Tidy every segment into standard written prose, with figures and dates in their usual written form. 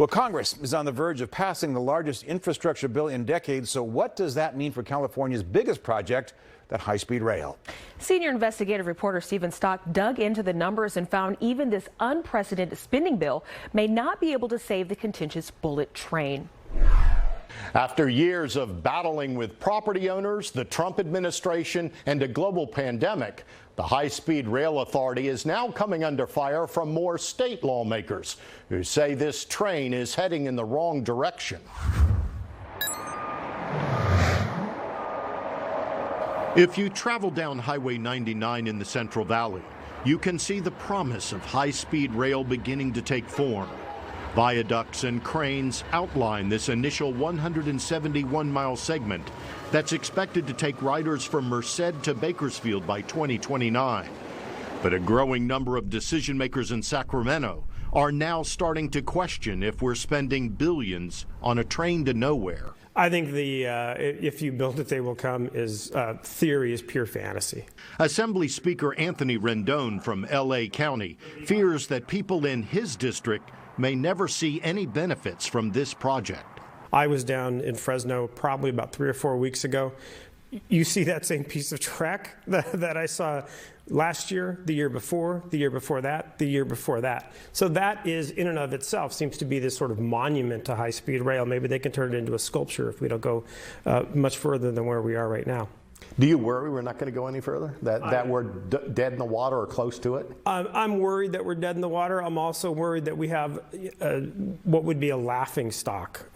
Well, Congress is on the verge of passing the largest infrastructure bill in decades. So what does that mean for California's biggest project, that HighSpeed Rail? Senior investigative reporter Stephen Stock dug into the numbers and found even this unprecedented spending bill may not be able to save the contentious bullet train. After years of battling with property owners, the Trump administration, and a global pandemic, the HighSpeed Rail Authority is now coming under fire from more state lawmakers who say this train is heading in the wrong direction. If you travel down Highway 99 in the Central Valley, you can see the promise of high-speed rail beginning to take form. Viaducts and cranes outline this initial 171-mile segment that's expected to take riders from Merced to Bakersfield by 2029. But a growing number of decision makers in Sacramento are now starting to question if we're spending billions on a train to nowhere. I think the if you build it, they will come theory is pure fantasy. Assembly Speaker Anthony Rendon from L.A. County fears that people in his district may never see any benefits from this project. I was down in Fresno probably about 3 or 4 weeks ago. You see that same piece of track that I saw last year, the year before, the year before that, the year before that. So that is, in and of itself, seems to be this sort of monument to high-speed rail. Maybe they can turn it into a sculpture if we don't go much further than where we are right now. Do you worry we're not going to go any further? That we're dead in the water or close to it? I'm worried that we're dead in the water. I'm also worried that we have what would be a laughing stock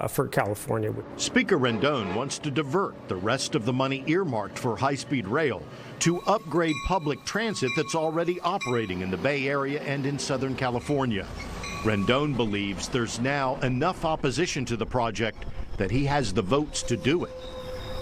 for California. Speaker Rendon wants to divert the rest of the money earmarked for high-speed rail to upgrade public transit that's already operating in the Bay Area and in Southern California. Rendon believes there's now enough opposition to the project that he has the votes to do it.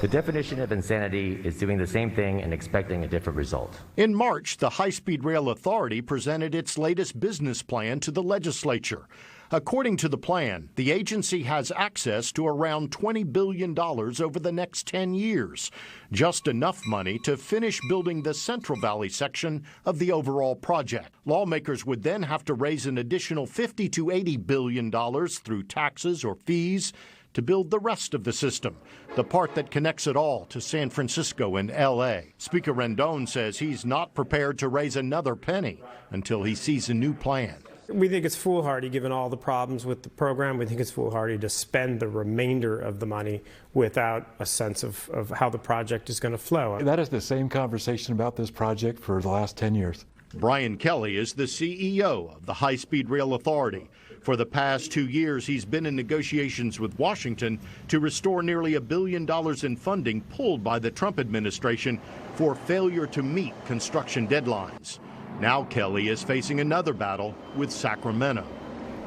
The definition of insanity is doing the same thing and expecting a different result. In March, the HighSpeed Rail Authority presented its latest business plan to the legislature. According to the plan, the agency has access to around $20 billion over the next 10 years, just enough money to finish building the Central Valley section of the overall project. Lawmakers would then have to raise an additional $50 to $80 billion through taxes or fees to build the rest of the system, the part that connects it all to San Francisco and L.A. Speaker Rendon says he's not prepared to raise another penny until he sees a new plan. We think it's foolhardy, given all the problems with the program. We think it's foolhardy to spend the remainder of the money without a sense of how the project is going to flow. That is the same conversation about this project for the last 10 years. Brian Kelly is the CEO of the HighSpeed Rail Authority. For the past 2 years, he's been in negotiations with Washington to restore nearly $1 billion in funding pulled by the Trump administration for failure to meet construction deadlines. Now Kelly is facing another battle with Sacramento.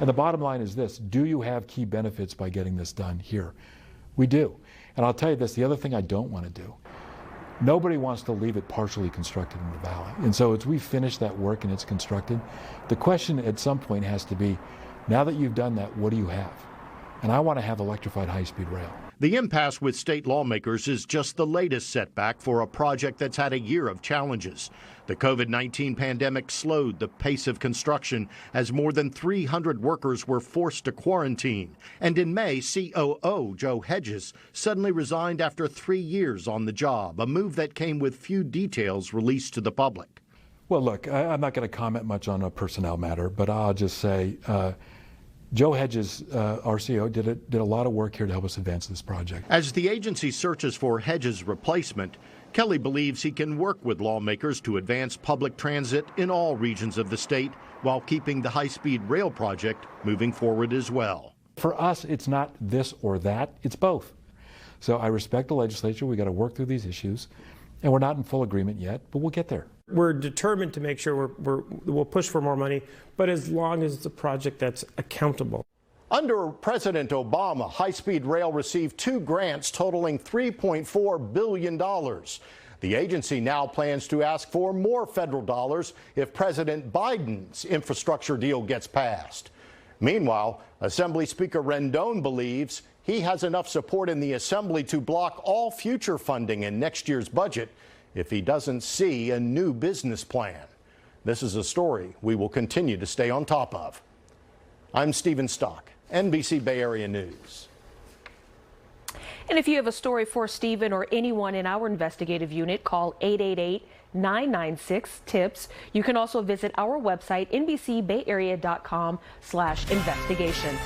And the bottom line is this: do you have key benefits by getting this done here? We do. And I'll tell you this, the other thing I don't want to do. Nobody wants to leave it partially constructed in the valley. And so as we finish that work and it's constructed, the question at some point has to be, now that you've done that, what do you have? And I want to have electrified high-speed rail. The impasse with state lawmakers is just the latest setback for a project that's had a year of challenges. The COVID-19 pandemic slowed the pace of construction as more than 300 workers were forced to quarantine. And in May, COO Joe Hedges suddenly resigned after 3 years on the job, a move that came with few details released to the public. Well, look, I'm not going to comment much on a personnel matter, but I'll just say Joe Hedges, our CEO, did a lot of work here to help us advance this project. As the agency searches for Hedges' replacement, Kelly believes he can work with lawmakers to advance public transit in all regions of the state while keeping the high-speed rail project moving forward as well. For us, it's not this or that, it's both. So I respect the legislature. We got to work through these issues, and we're not in full agreement yet, but we'll get there. We're determined to make sure we'll push for more money, but as long as it's a project that's accountable. Under President Obama, high-speed rail received 2 grants totaling $3.4 billion. The agency now plans to ask for more federal dollars if President Biden's infrastructure deal gets passed. Meanwhile, Assembly Speaker Rendon believes he has enough support in the Assembly to block all future funding in next year's budget if he doesn't see a new business plan. This is a story we will continue to stay on top of. I'm Stephen Stock. NBC Bay Area News. And if you have a story for Stephen or anyone in our investigative unit, call 888-996-TIPS. You can also visit our website, nbcbayarea.com/investigation.